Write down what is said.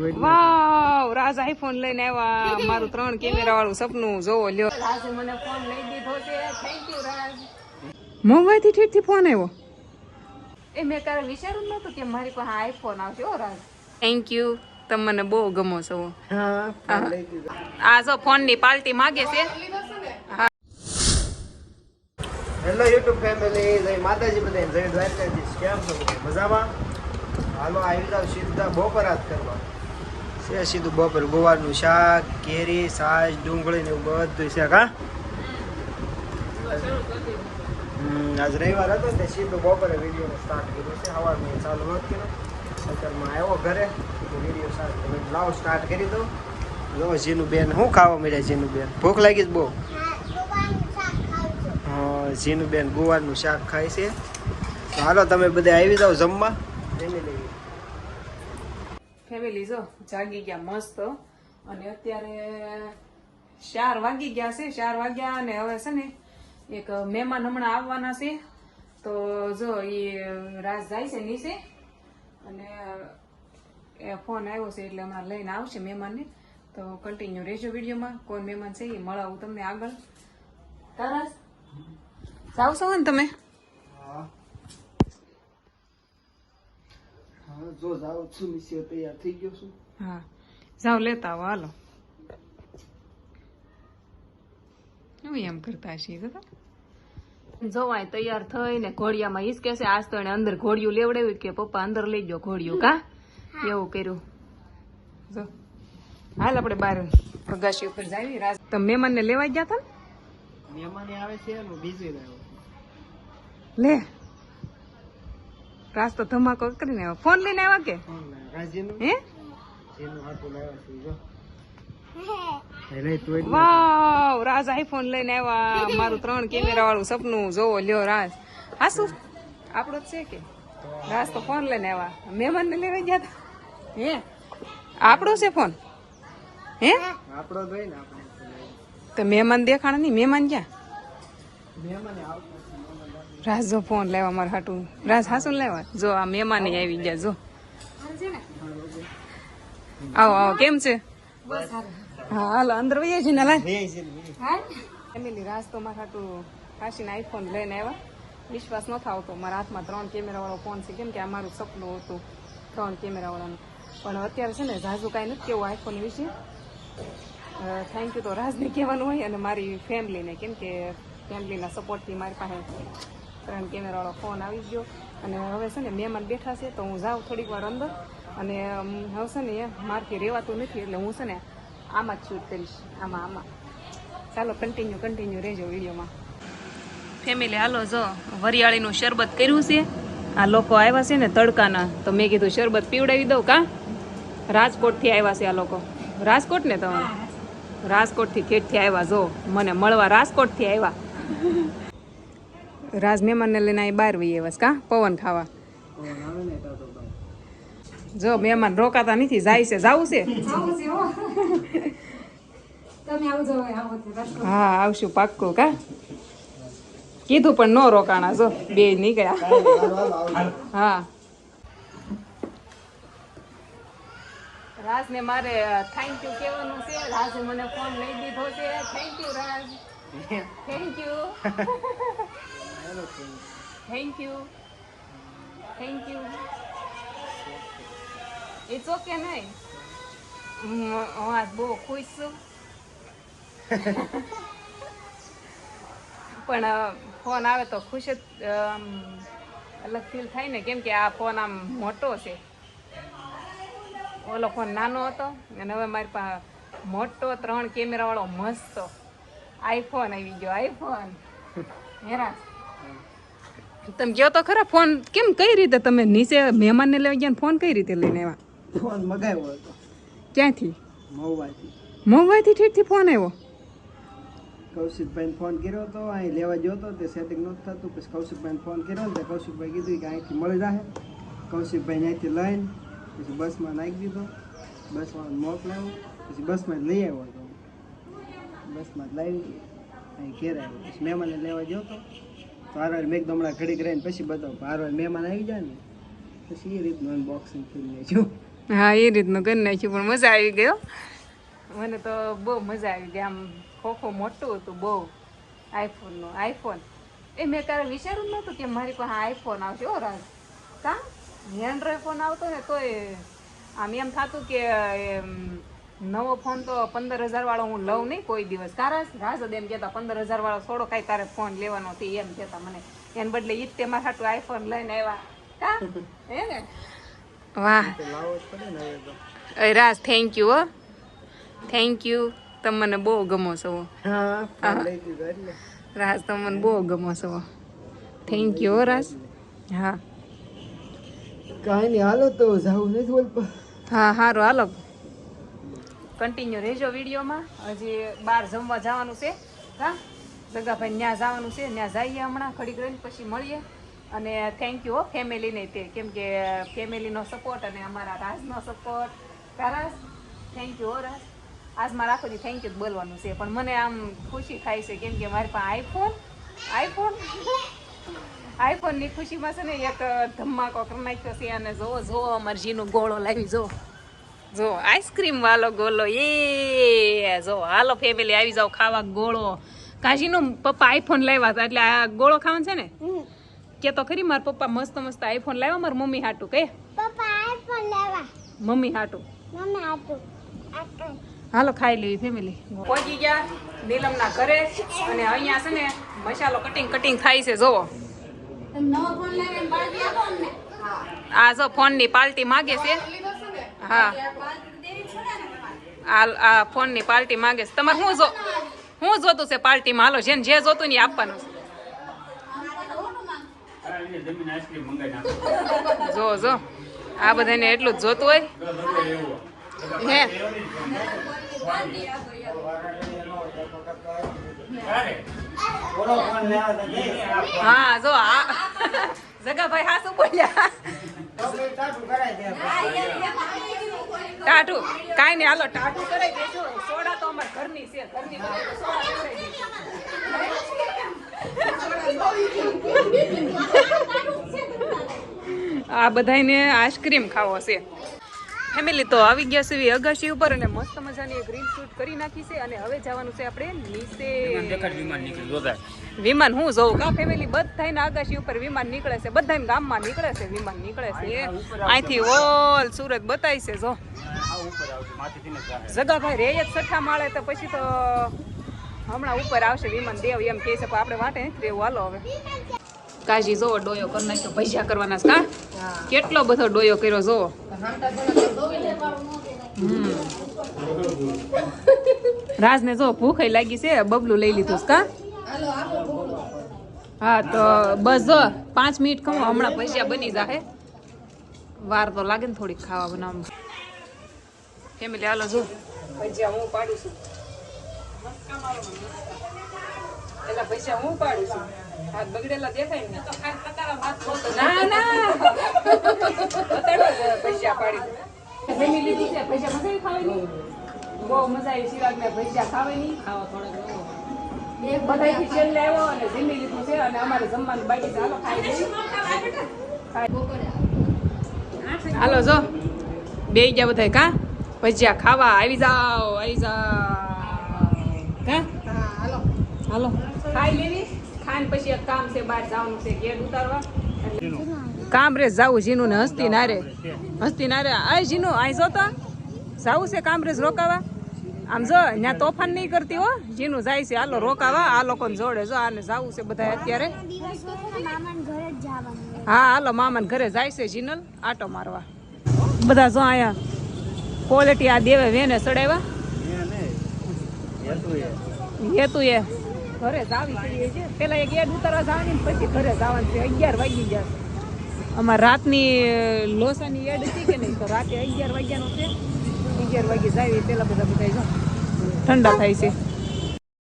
વાવ રાજ iPhone લઈને આવ્યા મારું 3 કેમેરા વાળું સપનું જોવો લ્યો રાજે મને ફોન લઈ દીધો છે થેન્ક યુ રાજ મોંઘવાઈ થી ઠીક થી ફોન આવ્યો એ મેં ક્યારે વિચાર્યું નતું કે મારી પાસે આઈફોન આવશે ઓ રાજ થેન્ક યુ તમે મને બહુ ગમો છો આ જો ફોન ની પાર્ટી માંગે છે હેલો યુટ્યુબ ફેમિલી જય માતાજી બધાને જય દ્વારકાધીશ કેમ છો બધા મજામાં હાલો આવી જાવ સીધા બપોરાત કરવા છે સીધું બપોર ગુવારનું શાક કેરી છાશ ડુંગળી ને એવું બધું છે કા આજ રવિવાર હતો ને સીધું બપોરે વિડીયો સ્ટાર્ટ કર્યો છે સવારમાં ચાલુ નહોતું કર્યો અત્યારમાં આવ્યો ઘરે વિડીયો સ્ટાર્ટ કર્યો લાવો સ્ટાર્ટ કરી દો જો જીનું બેન શું ખાવા મળ્યા જીનું બેન ભૂખ લાગી જ બહુ જીનું બેન ગુવારનું શાક ખાય છે તો હાલો તમે બધા આવી જાઓ જમવા ફેમિલી જો જાગી ગયા મસ્ત અને અત્યારે 4 વાગી ગયા છે 4 વાગ્યા અને હવે છે ને એક મહેમાન હમણાં આવવાના છે તો જો એ રાજ જાય છે નીચે અને એ ફોન આવ્યો છે એટલે હમણાં લઈને આવશે મહેમાનને તો કન્ટિન્યુ રહેજો વિડીયોમાં કોણ મહેમાન છે એ મળાવું તમને આગળ તરસ જાવ છો ને તમે જો જાવ છું નીચે તૈયાર થઈ ગયો છું હા જાવ લેતા આવો હાલો હું એમ કરતા છીએ જોવાય તૈયાર થઈને ઘોડિયામાં હિસકે છે આજ તો એને અંદર ઘોડિયું લેવડાવ્યું કે પપ્પા અંદર લઈ ગયો ઘોડિયું કા એવું કર્યું જો હાલ આપણે બહાર અગાશી ઉપર જાવી રાજ તમે મહેમાનને લેવા ગયા હતા ને મહેમાન આવે છે બીજું લે રાસ તો ધમાકો કરીને આવ્યો ફોન લઈને આવ્યા કે હે વાવ રાજ આઈફોન લઈને આવ્યા મારું 3 કેમેરા વાળું સપનું જોવો લ્યો રાજ હાસુ આપણો જ છે કે રાજ તો ફોન લઈને આવ્યા મહેમાન ને લેવા ગયા હતા હે આપણો છે ફોન હે આપણો જ હોય ને આપણે તો મહેમાન દેખાણ નહીં મહેમાન ક્યાં રાજ જો ફોન લેવા મારે હાટું રાજ હાસું લેવા જો આ મહેમાન આવી ગયા જો આવો આવો કેમ છે હા હાલો અંદર વહી છે ને ફેમિલી રાજ તો મારે હાટું કાશીને આઈફોન લઈને આવ્યા વિશ્વાસ ન આવતો મારા હાથમાં 3 કેમેરા વાળો ફોન છે કેમ કે આ મારું સપનું હતું 3 કેમેરા વાળાનું પણ અત્યારે છે ને જાજુ કાંઈ નથી કેવું આઈફોન વિશે થેન્ક યુ તો રાજને કહેવાનું હોય અને મારી ફેમિલીને કેમ કે ફેમિલીના સપોર્ટથી મારી પાસે 3 કેમેરાવાળો ફોન આવી ગયો અને હવે છે ને મહેમાન બેઠા છે તો હું જાઉં થોડીક વાર અંદર અને હવે છે ને મારથી રહેવાતું નથી એટલે હું છે ને આમાં જ શૂટ કરીશ આમાં ચાલો કન્ટિન્યુ રહેજો વિડીયોમાં ફેમિલી હાલો જો વરિયાળીનું શરબત કર્યું છે આ લોકો આવ્યા છે ને તડકાના તો મેં કીધું શરબત પીવડાવી દઉં કા રાજકોટથી આવ્યા છે આ લોકો રાજકોટ ને તમે રાજકોટથી ખેડથી આવ્યા જો મને મળવા રાજકોટથી આવ્યા રાજ મહેમાનને લઈને અહીં બહાર વહી આવ્યા કા પવન ખાવા જો મહેમાન રોકાતા નથી જાય છે જાવું છે હા આવશું પાક્કું કા કીધું પણ ન રોકાણા જો બે નીકળ્યા હા રાજને મારે થેન્ક યુ કહેવાનું છે રાજે મને ફોન લઈ દીધો છે thank you Raj thank you it's okay નહીં હું આજ બહુ ખુશ છું પણ ફોન આવે તો ખુશ જ અલગ ફીલ થાય ને કેમ કે આ ફોન આમ મોટો છે ઓલો ફોન નાનો હતો અને હવે મારી પાસે મોટો 3 કેમેરા વાળો મસ્ત આઈફોન આવી ગયો આઈફોન હેરા તમે ગયો તો ખરા ફોન કેમ કઈ રીતે તમે નીચે મહેમાનને લઈ ગયા ફોન કઈ રીતે લઈને આવ્યા ફોન મગાવ્યો હતો ક્યાંથી મોબાઈલથી ઠીકથી ફોન આવ્યો કૌશિકભાઈને ફોન કર્યો હતો અહીં લેવા ગયો હતો તે સેટિંગ નહોતું થતું પછી કૌશિકભાઈને ફોન કર્યો ને તો કૌશિકભાઈ કીધું કે અહીંથી મળી જાય કૌશિકભાઈ અહીંથી લઈને પછી બસમાં નાખી દીધો બસમાં મોકલાવ્યો પછી બસમાં લઈ આવ્યો હતો બસમાં લાવી અહીં ઘેર આવ્યો પછી મહેમાનને લેવા ગયો હતો તો હારવાર મેં એકદમ હમણાં ઘડીક રહીને પછી બતાવો હારવાર મહેમાન આવી જાય ને પછી એ રીતનું અનબોક્સિંગ કરી લેજો હા એ રીતનું કરી નાખ્યું પણ મજા આવી ગયો મને તો બહુ મજા આવી ગઈ આમ ખોખો મોટું હતું બહુ આઈફોનનું આઈફોન એ મેં ક્યારે વિચાર્યું નહોતું કે મારી પાસે આઈફોન આવશે ઓ રાજ કા એન્ડ્રોઈડ ફોન આવતો ને તોય આમ એમ થતું કે નવો ફોન તો 15,000 વાળો હું લઉં નહીં કોઈ દિવસ કારણ રાજ એમ કહેતા 15,000 વાળો થોડો કાંઈ તારે ફોન લેવાનો હતી એમ કહેતા મને એને બદલે ઈ જ તે મારા હાટું આઈફોન લઈને આવ્યા કા હે ને વાહ રાજ થેન્ક યુ હો થેન્ક યુ તમે મને બહુ ગમો છો રાજ તમે મને બહુ ગમો છો થેન્ક યુ હો રાજ હા કાંઈ નહીં હાલો તો જાવું નથી બોલ હા સારું હાલો કન્ટિન્યુ રહેજો વિડીયોમાં હજી બહાર જમવા જવાનું છે હા જગાભાઈ ત્યાં જવાનું છે ત્યાં જઈએ હમણાં ઘડીક રહીને પછી મળીએ અને થેન્ક યુ હો ફેમિલીને તે કેમ કે ફેમિલીનો સપોર્ટ અને અમારા રાજનો સપોર્ટ રાજ થેન્ક યુ હો રાજ આજ મારે આખો દી થેન્ક યુ બોલવાનું છે પણ મને આમ ખુશી થાય છે કેમ કે મારી પાસે આઈફોનની ખુશીમાં છે ને એક ધમાકો કરી નાખ્યો છે અને જો અમારે જીનું ગોળો લાવી જો આઈસ્ક્રીમ વાલો ગોળો એ જો હાલો ફેમિલી આવી જાવ ખાવા ગોળો કાશીનો પપ્પા આઈફોન લાવ્યા હતા એટલે આ ગોળો ખાવાનો છે ને કે તો ખરી મારા પપ્પા મસ્ત મસ્ત આઈફોન લાવ્યા મારા મમ્મી હાટું કે પપ્પા આઈફોન લેવા મમ્મી હાટું હાલો ખાઈ લેવી ફેમિલી પહોંચી ગયા નીલમના ઘરે અને અહીંયા છે ને મસાલો કટિંગ થાય છે જોવો આ જો ફોનની પાર્ટી માગે છે હા આ ફોનની પાર્ટી માગે છે તમારે હું જોતું છે પાર્ટીમાં હાલો જેને જે જોતું ને આપવાનું છે જો આ બધાને એટલું જ જોતું હોય હે હા જો આ જગાભાઈ હા શું બોલ્યા ટાટુ કાઈ નહીં હાલો ટાટુ કરાવી દેજો સોડા તો અમાર ઘરની છે ઘરની સોડા આ બધાને આઈસ્ક્રીમ ખાવો છે ફેમિલી તો આવી ગયા છે અગાશી ઉપર અને મસ્ત મજાની એક રીલ શૂટ કરી નાખી છે અને હવે જવાનું છે આપણે નીચે વિમાન હું જોઉં કા ફેમિલી બધાને આગાશી ઉપર વિમાન નીકળે છે બધાને ગામમાં નીકળે છે વિમાન નીકળે છે અહીંથી ઓલ સુરત બતાય છે જો જગાભાઈ રે જ છઠ્ઠા માળે તો પછી તો હમણાં ઉપર આવશે વિમાન દેવ એમ કહે છે પણ આપણે વાટે નથી રહેવું હાલો હવે કાજી જોવો ડોયો કરી નાખ્યો ભજીયા કરવાના કા કેટલો બધો ડોયો કર્યો જોવો રાજને જો ભૂખ લાગી છે બબલું લઈ લીધું કા હા તો બસ જો 5 મિનિટ ખાવ હમણાં ભજીયા બની જાહે વાર તો લાગે ને થોડીક ખાવા બનાવવામાં ફેમિલી હાલો જો ભજીયા હું પાડું છું એલા ભજીયા હું પાડું છું હાથ બગડેલા દેખાય ને ના ભજીયા પાડી જમી લીધી છે ભજીયા મજા ખાવાની બહુ મજા આવી સિરાજને ભજીયા ખાવાની ખાવા થોડા બધા છેલ્લે આવ્યો અને જમી લીધું છે અને અમારે જમવાનું બાકી છે હાલો ખાઈ હાલો જો બે ગયા બધા કા ભજીયા ખાવા આવી જાઓ કા હાલો ખાઈ લેવી ખાઈને પછી એક કામ છે બહાર જવાનું છે ગેટ ઉતારવા કામરેજ જાવું જીનું ને હસ્તી નારે આ જીનું અહીં જોતા જાવું છે કામરેજ રોકાવા આમ જો ત્યાં તોફાન નહીં કરતી હો જીનું જાય છે હાલો રોકાવા આ લોકોને જોડે જો આને જાવું છે બધા અત્યારે હા હાલો મામાને ઘરે જાય છે જીનલ આટો મારવા બધા જો આયા ક્વોલિટી આ દેવે વેને ચડાવ્યા હેતું એ ઘરે જાવી છે પેલા એક એડ ઉતારવા જવાની પછી ઘરે જવાનું છે 11 વાગી ગયા અમારે રાતની લોસાની એડ હતી કે નહીં તો રાતે 11 વાગ્યાનો છે 11 વાગે જાય પેલા બધા ઠંડા થાય છે